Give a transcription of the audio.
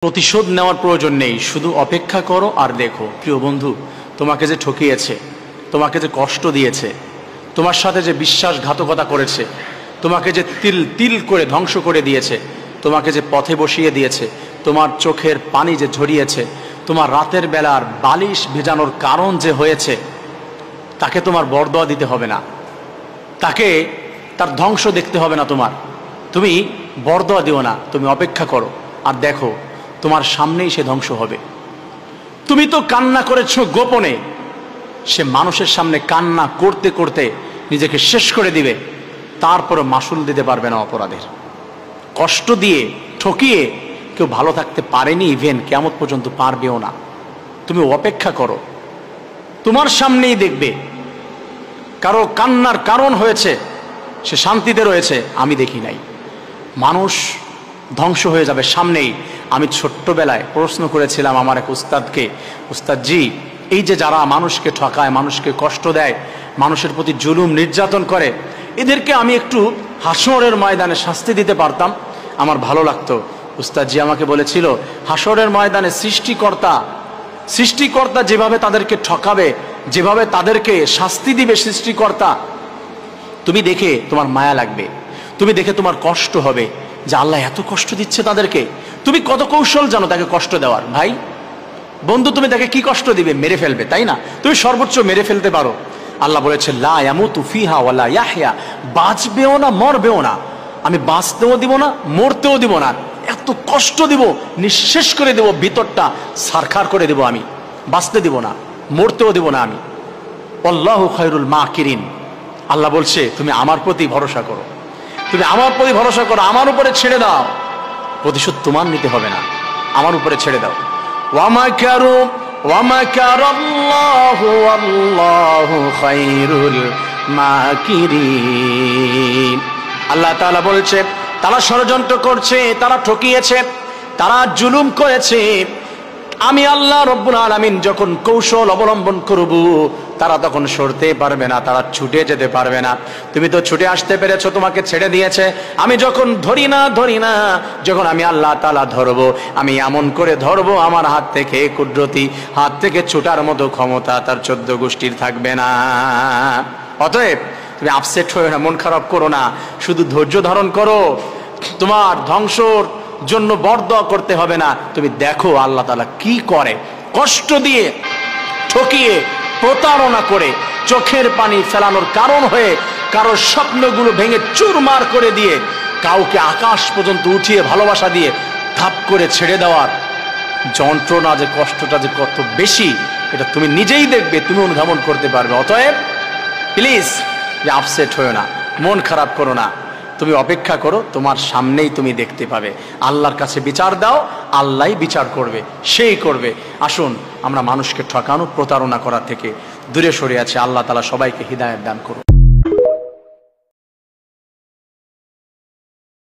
প্রতিশোধ নেওয়ার প্রয়োজন নেই, শুধু অপেক্ষা করো আর দেখো। প্রিয় বন্ধু, তোমাকে যে ঠকিয়েছে, তোমাকে যে কষ্ট দিয়েছে, তোমার সাথে যে বিশ্বাসঘাতকতা করেছে, তোমাকে যে তিল তিল করে ধ্বংস করে দিয়েছে, তোমাকে যে পথে বসিয়ে দিয়েছে, তোমার চোখের পানি যে ঝরিয়েছে, তোমার রাতের বেলার বালিশ ভেজানোর কারণ যে হয়েছে, তাকে তোমার বরদোয়া দিতে হবে না, তাকে তার ধ্বংস দেখতে হবে না। তুমি বরদোয়া দিও না, তুমি অপেক্ষা করো আর দেখো তোমার সামনেই সে ধ্বংস হবে। তুমি তো কান্না করেছো গোপনে, সে মানুষের সামনে কান্না করতে করতে নিজেকে শেষ করে দিবে, তারপরে মাসুল দিতে পারবে না অপরাধের। কষ্ট দিয়ে ঠকিয়ে কেউ ভালো থাকতে পারেনি, ইভেন কিয়ামত পর্যন্ত পারবেও না। তুমি অপেক্ষা করো, তোমার সামনেই দেখবে কারো কান্নার কারণ হয়েছে, সে শান্তিতে রয়েছে, আমি দেখি নাই। মানুষ ধ্বংস হয়ে যাবে সামনেই। আমি ছোট্টবেলায় প্রশ্ন করেছিলাম আমার এক উস্তাদকে, উস্তাদজি, এই যে যারা মানুষকে ঠকায়, মানুষকে কষ্ট দেয়, মানুষের প্রতি জুলুম নির্যাতন করে, এদেরকে আমি একটু হাসরের ময়দানে শাস্তি দিতে পারতাম, আমার ভালো লাগতো। উস্তাদজি আমাকে বলেছিল, হাসরের ময়দানে সৃষ্টিকর্তা যেভাবে তাদেরকে ঠকাবে, যেভাবে তাদেরকে শাস্তি দিবে সৃষ্টিকর্তা, তুমি দেখে তোমার মায়া লাগবে, তুমি দেখে তোমার কষ্ট হবে যে আল্লাহ এত কষ্ট দিচ্ছে তাদেরকে। তুমি কত কৌশল জানো তাকে কষ্ট দেওয়ার। ভাই বন্ধু, তুমি তাকে কি কষ্ট দিবে? মেরে ফেলবে, তাই না? তুমি সর্বোচ্চ মেরে ফেলতে পারো। আল্লাহ বলেছে লা ইয়ামুতু ফিহা ওয়ালা ইয়াহইয়া, বাঁচবেও না মরবেও না, আমি বাঁচতেও দিব না মরতেও দিব না, এত কষ্ট দিব, নিঃশেষ করে দেব, ভিতরটা সারখার করে দেব, আমি বাঁচতে দিব না মরতেও দিব না আমি। আল্লাহু খায়রুল মাকিরিন। আল্লাহ বলছে তুমি আমার প্রতি ভরসা করো, তুমি আমার প্রতি ভরসা করো, আমার উপরে ছেড়ে দাও, প্রতিশোধ তোমার নিতে হবে না, আমার উপরে ছেড়ে দাও। ওয়ামাকারু ওয়ামাকারাল্লাহু ওয়াল্লাহু খায়রুল মাকিরিন। আল্লাহ তাআলা বলছে তারা ষড়যন্ত্র করছে, তারা ঠকিয়েছে, তারা জুলুম করেছে, আমি আল্লাহ রব্বুল আলামিন যখন কৌশল অবলম্বন করব, তারা তখন সরতে পারবে না, তারা ছুটে যেতে পারবে না। তুমি তো ছুটে আসতে পেরেছো, তোমাকে ছেড়ে দিয়েছে। আমি যখন ধরি না, যখন আমি আল্লাহ তাআলা ধরবো, আমি এমন করে ধরবো, আমার হাত থেকে কুদরতি হাত থেকে ছুটার মতো ক্ষমতা তার 14 গোষ্ঠীর থাকবে না। অতএব তুমি আপসেট হয়ে না, মন খারাপ করো না, শুধু ধৈর্য ধারণ করো। তোমার ধ্বংসর জন্য বরদোয়া করতে হবে না, তুমি দেখো আল্লাহ তাআলা কি করে। কষ্ট দিয়ে, ঠকিয়ে, প্রতারণা করে, চোখের পানি ফেলানোর কারণ হয়ে, কারোর স্বপ্নগুলো ভেঙে চুরমার করে দিয়ে, কাউকে আকাশ পর্যন্ত উঠিয়ে ভালোবাসা দিয়ে থাপ করে ছেড়ে দেওয়ার যন্ত্রণা যে, কষ্টটা যে কত বেশি, এটা তুমি নিজেই দেখবে, তুমি অনুধাবন করতে পারবে। অতএব প্লিজ আপসেট হয়েও না, মন খারাপ করো না, তুমি অপেক্ষা করো, তোমার সামনেই তুমি দেখতে পাবে। আল্লাহর কাছে বিচার দাও, আল্লাহই বিচার করবে, সেই করবে। আসুন আমরা মানুষকে ঠকানো, প্রতারণা করা থেকে দূরে সরে আছি। আল্লাহ তাআলা সবাইকে হিদায়াত দান করুন।